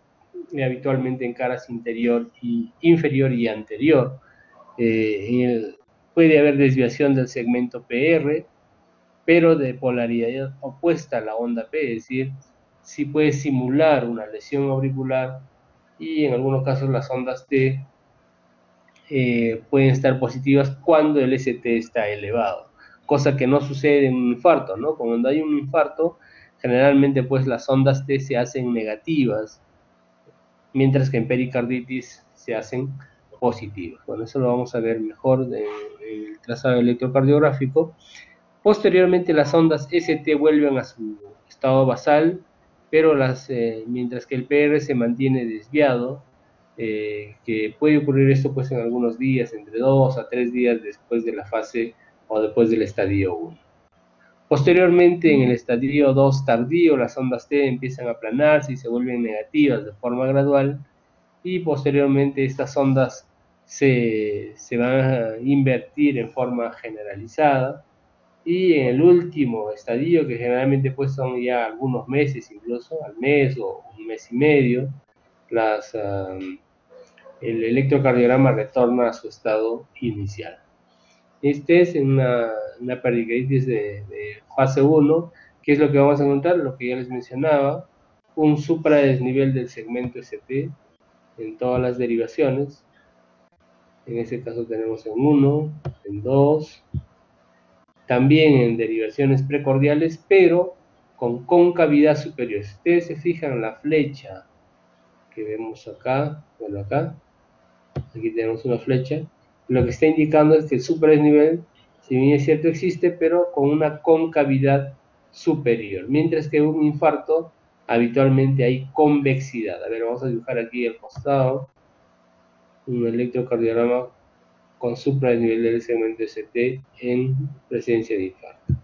y habitualmente en caras inferior y anterior. Puede haber desviación del segmento PR, pero de polaridad opuesta a la onda P, es decir, sí puede simular una lesión auricular, y en algunos casos las ondas T pueden estar positivas cuando el ST está elevado, cosa que no sucede en un infarto, ¿no? Cuando hay un infarto, generalmente pues las ondas T se hacen negativas, mientras que en pericarditis se hacen positivas. Bueno, eso lo vamos a ver mejor en el trazado electrocardiográfico. Posteriormente las ondas ST vuelven a su estado basal, pero mientras que el PR se mantiene desviado, que puede ocurrir esto pues en algunos días, entre 2 a 3 días después de la fase o después del estadio 1. Posteriormente, en el estadio 2 tardío, las ondas T empiezan a aplanarse y se vuelven negativas de forma gradual, y posteriormente estas ondas se van a invertir en forma generalizada, y en el último estadio, que generalmente pues son ya algunos meses, incluso al mes o un mes y medio, el electrocardiograma retorna a su estado inicial. Este es una pericarditis de fase 1, que es lo que vamos a encontrar, lo que ya les mencionaba, un supradesnivel del segmento ST en todas las derivaciones. En este caso tenemos en 1, en 2, también en derivaciones precordiales, pero con concavidad superior. Si ustedes se fijan la flecha que vemos acá, bueno, acá, aquí tenemos una flecha, lo que está indicando es que el supradesnivel, si bien es cierto, existe, pero con una concavidad superior, mientras que en un infarto habitualmente hay convexidad. A ver, vamos a dibujar aquí al costado un electrocardiograma con supradesnivel del segmento ST en presencia de infarto.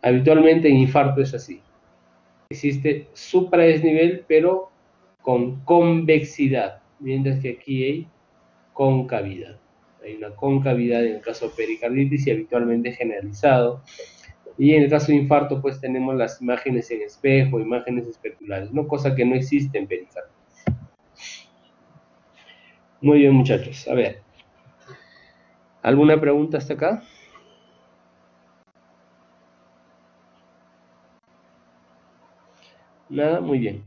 Habitualmente en infarto es así. Existe supradesnivel, pero con convexidad, mientras que aquí hay concavidad. Hay una concavidad en el caso de pericarditis y habitualmente generalizado. Y en el caso de infarto, pues tenemos las imágenes en espejo, imágenes especulares, ¿no? Cosa que no existe en pericarditis. Muy bien, muchachos. A ver, ¿alguna pregunta hasta acá? Nada, muy bien.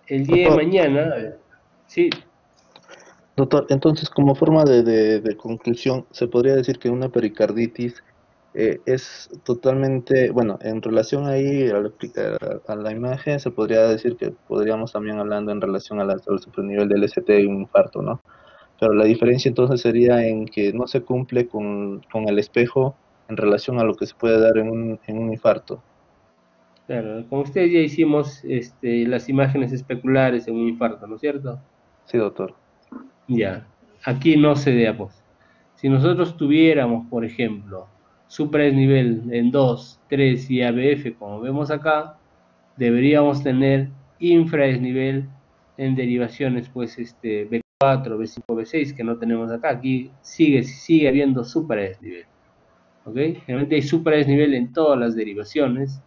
El día de mañana, sí. Doctor, entonces como forma de conclusión, se podría decir que una pericarditis es totalmente, bueno, en relación ahí a la imagen, se podría decir que podríamos también hablando en relación al supernivel del ST y un infarto, ¿no? Pero la diferencia entonces sería en que no se cumple con el espejo en relación a lo que se puede dar en un infarto. Claro, con ustedes ya hicimos las imágenes especulares en un infarto, ¿no es cierto? Sí, doctor. Ya, aquí no se da, pues. Si nosotros tuviéramos, por ejemplo, supradesnivel en 2, 3 y ABF, como vemos acá, deberíamos tener infradesnivel en derivaciones, pues, B4, B5, B6, que no tenemos acá. Aquí sigue habiendo supradesnivel, ¿ok? Realmente hay supradesnivel en todas las derivaciones,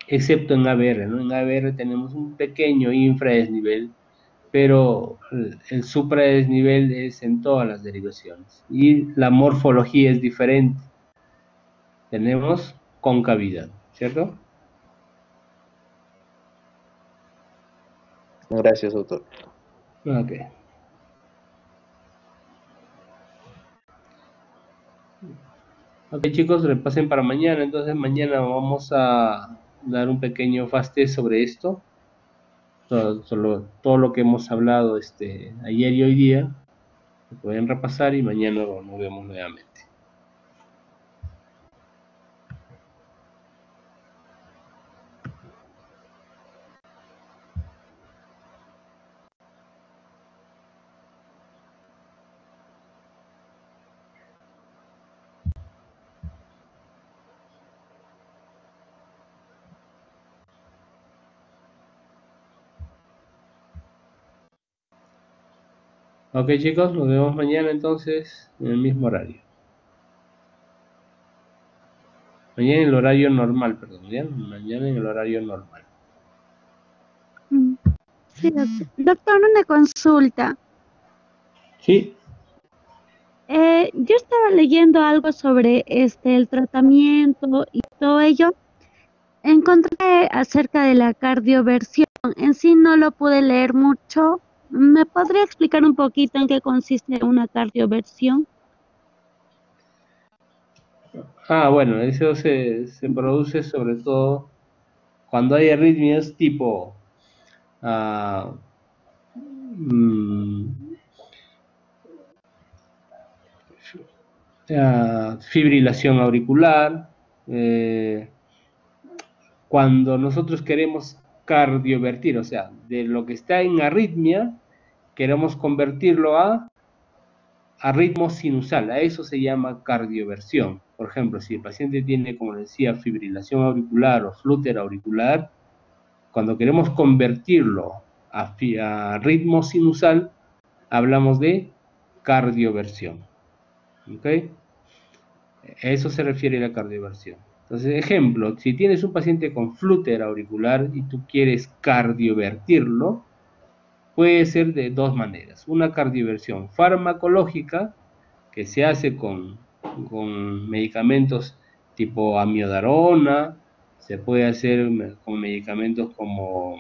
excepto en ABR, ¿no? En ABR tenemos un pequeño infradesnivel, pero el supradesnivel es en todas las derivaciones y la morfología es diferente. Tenemos concavidad, ¿cierto? Gracias, doctor. Ok. Ok, chicos, repasen para mañana. Entonces, mañana vamos a dar un pequeño fast test sobre esto. Todo lo que hemos hablado ayer y hoy día. Lo pueden repasar y mañana nos vemos nuevamente. Ok, chicos, nos vemos mañana entonces en el mismo horario. Mañana en el horario normal, perdón, ¿ya? Mañana en el horario normal. Sí, doctor. Doctor, una consulta. Sí, Yo estaba leyendo algo sobre el tratamiento y todo ello. Encontré acerca de la cardioversión. En sí no lo pude leer mucho. ¿Me podría explicar un poquito en qué consiste una cardioversión? bueno, eso se produce sobre todo cuando hay arritmias tipo ah, mm, fibrilación auricular, cuando nosotros queremos cardiovertir, o sea, de lo que está en arritmia, queremos convertirlo a ritmo sinusal, a eso se llama cardioversión. Por ejemplo, si el paciente tiene, como decía, fibrilación auricular o flúter auricular, cuando queremos convertirlo a ritmo sinusal, hablamos de cardioversión. ¿Ok? A eso se refiere la cardioversión. Entonces, ejemplo, si tienes un paciente con flúter auricular y tú quieres cardiovertirlo, puede ser de dos maneras. Una cardioversión farmacológica, que se hace con medicamentos tipo amiodarona, se puede hacer con medicamentos como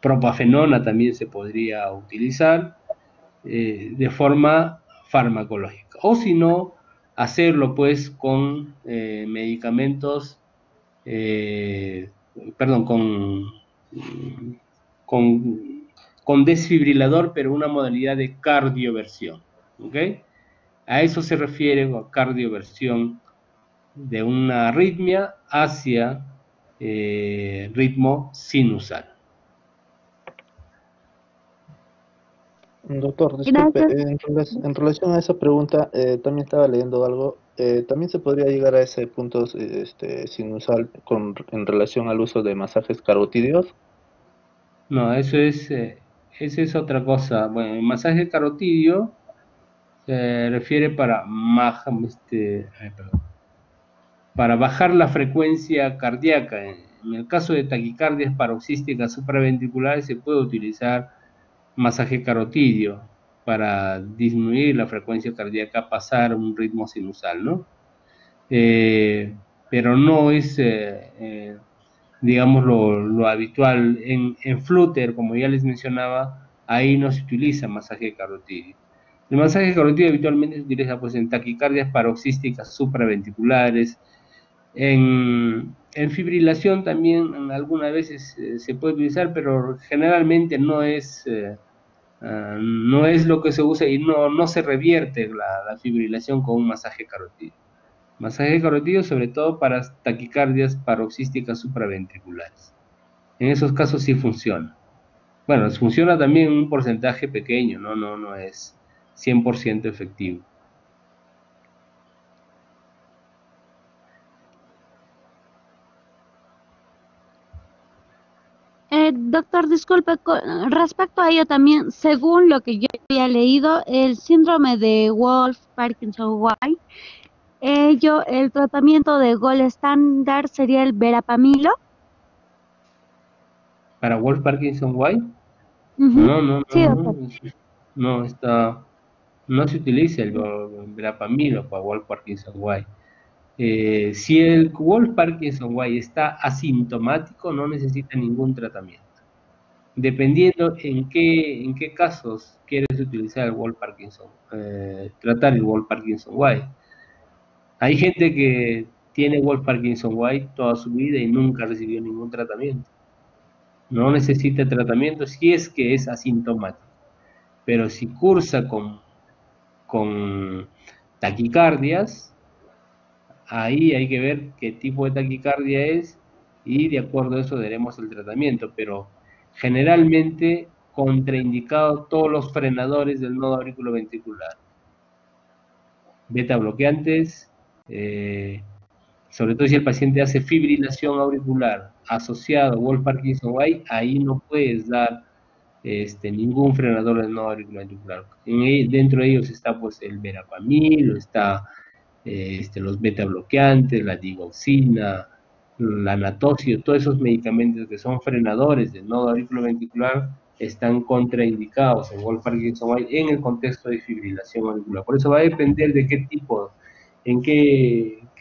propafenona, también se podría utilizar de forma farmacológica. O si no, hacerlo pues con medicamentos, perdón, con, con desfibrilador, pero una modalidad de cardioversión. ¿Ok? A eso se refiere con cardioversión de una arritmia hacia ritmo sinusal. Doctor, disculpe, Gracias. en relación a esa pregunta, también estaba leyendo algo. También se podría llegar a ese punto sinusal en relación al uso de masajes carotídeos. No, eso es otra cosa. Bueno, el masaje carotidio se refiere para bajar la frecuencia cardíaca. En el caso de taquicardias paroxísticas supraventriculares se puede utilizar masaje carotidio para disminuir la frecuencia cardíaca, pasar a un ritmo sinusal, ¿no? Pero no es, digamos, lo habitual. En flúter, como ya les mencionaba, ahí no se utiliza masaje carotidio. El masaje carotidio habitualmente se utiliza pues, en taquicardias paroxísticas supraventriculares, en En fibrilación también algunas veces se puede utilizar, pero generalmente no es lo que se usa y no se revierte la fibrilación con un masaje carotídeo. Masaje carotídeo sobre todo para taquicardias paroxísticas supraventriculares. En esos casos sí funciona. Bueno, funciona también en un porcentaje pequeño, no es 100% efectivo. Doctor, disculpe, respecto a ello también, según lo que yo había leído, el síndrome de Wolff-Parkinson-White, el tratamiento de gol estándar sería el verapamilo. ¿Para Wolff Parkinson White? Ujú. Sí, doctor. No está, no se utiliza el verapamilo para Wolff Parkinson White. Si el Wolff Parkinson White está asintomático, no necesita ningún tratamiento. Dependiendo en qué casos quieres utilizar el Wolff Parkinson, tratar el Wolff Parkinson White. Hay gente que tiene Wolff Parkinson White toda su vida y nunca recibió ningún tratamiento. No necesita tratamiento si es que es asintomático. Pero si cursa con taquicardias, ahí hay que ver qué tipo de taquicardia es y de acuerdo a eso daremos el tratamiento. Pero generalmente contraindicado todos los frenadores del nodo auriculoventricular. Beta bloqueantes, sobre todo si el paciente hace fibrilación auricular asociado a Wolff Parkinson White, ahí no puedes dar ningún frenador del nodo auriculoventricular. Dentro de ellos está pues el verapamil, está los beta bloqueantes, la digoxina, la natosio, todos esos medicamentos que son frenadores del nodo auriculoventricular están contraindicados en Wolff Parkinson White en el contexto de fibrilación auricular. Por eso va a depender de qué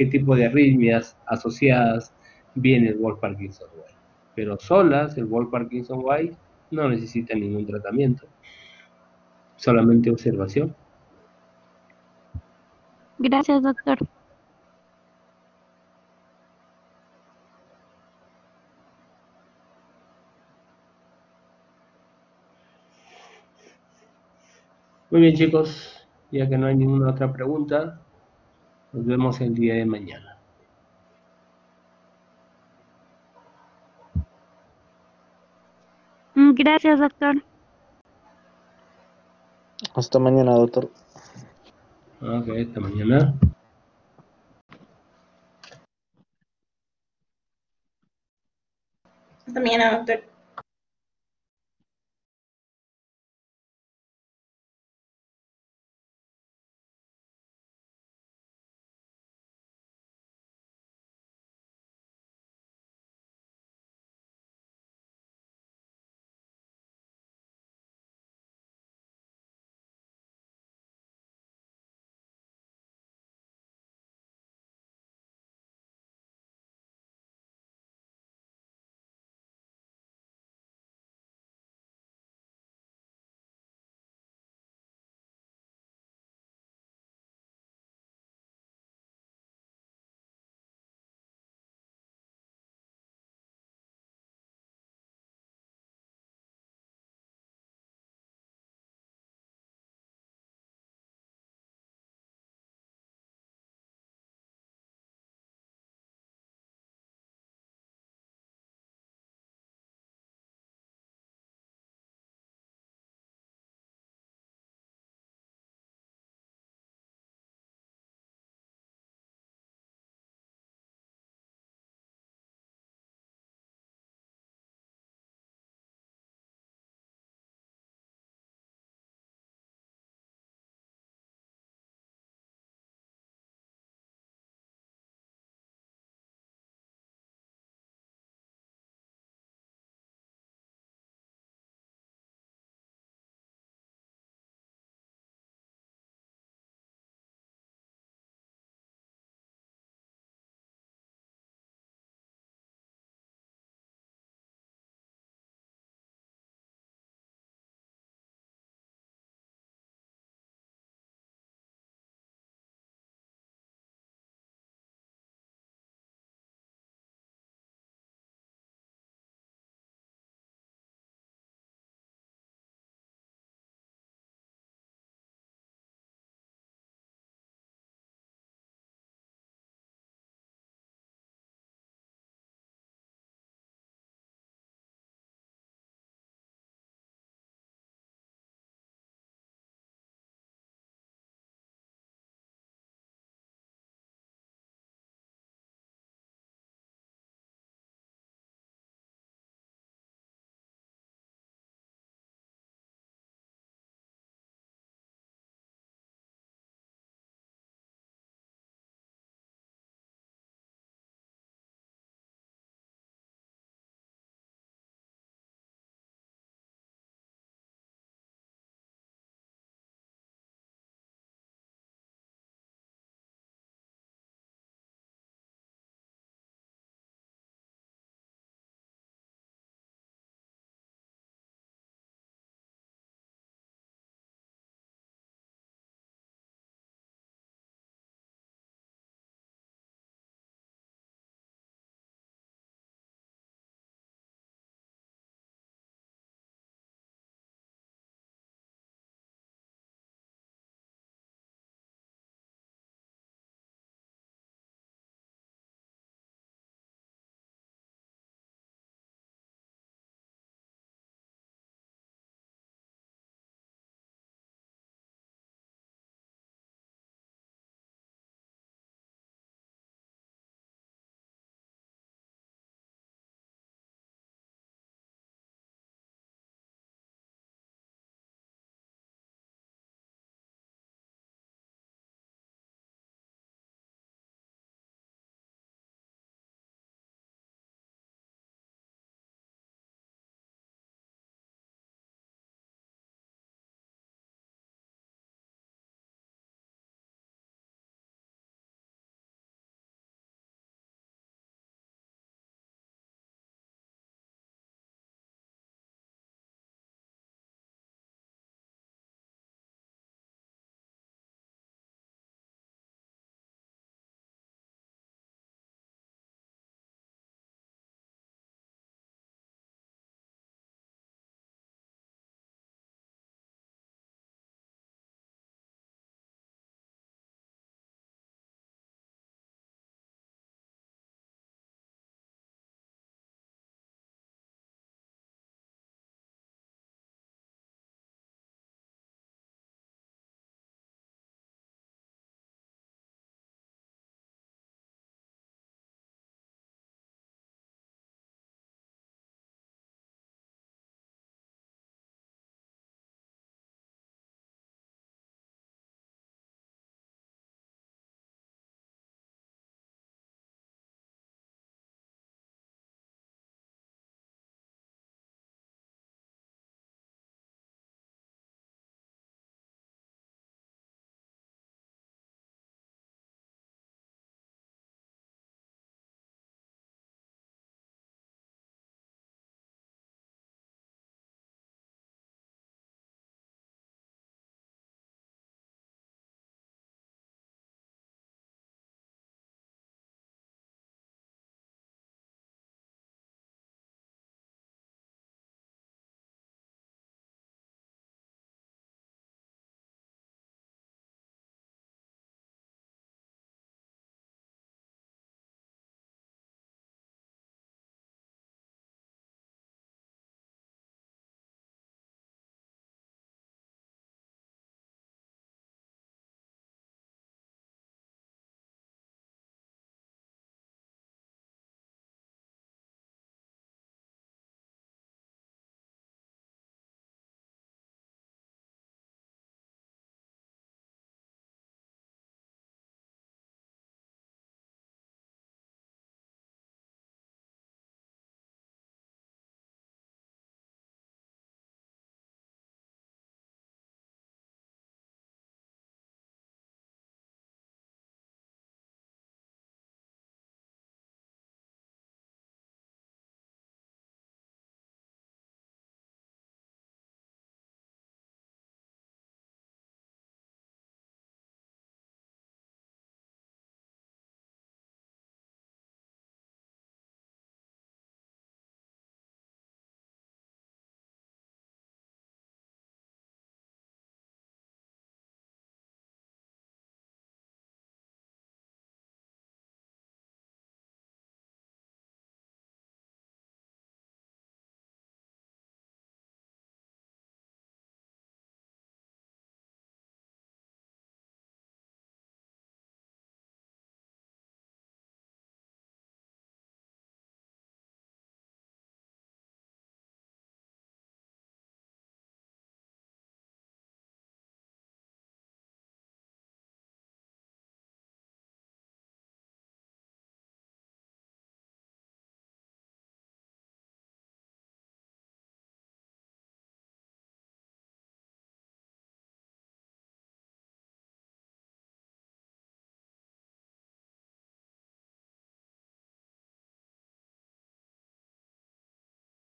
tipo de arritmias asociadas viene el Wolff Parkinson White. Pero solas, el Wolff Parkinson White no necesita ningún tratamiento, solamente observación. Gracias, doctor. Muy bien, chicos, ya que no hay ninguna otra pregunta, nos vemos el día de mañana. Gracias, doctor. Hasta mañana, doctor. Ok, hasta mañana. Hasta mañana, doctor.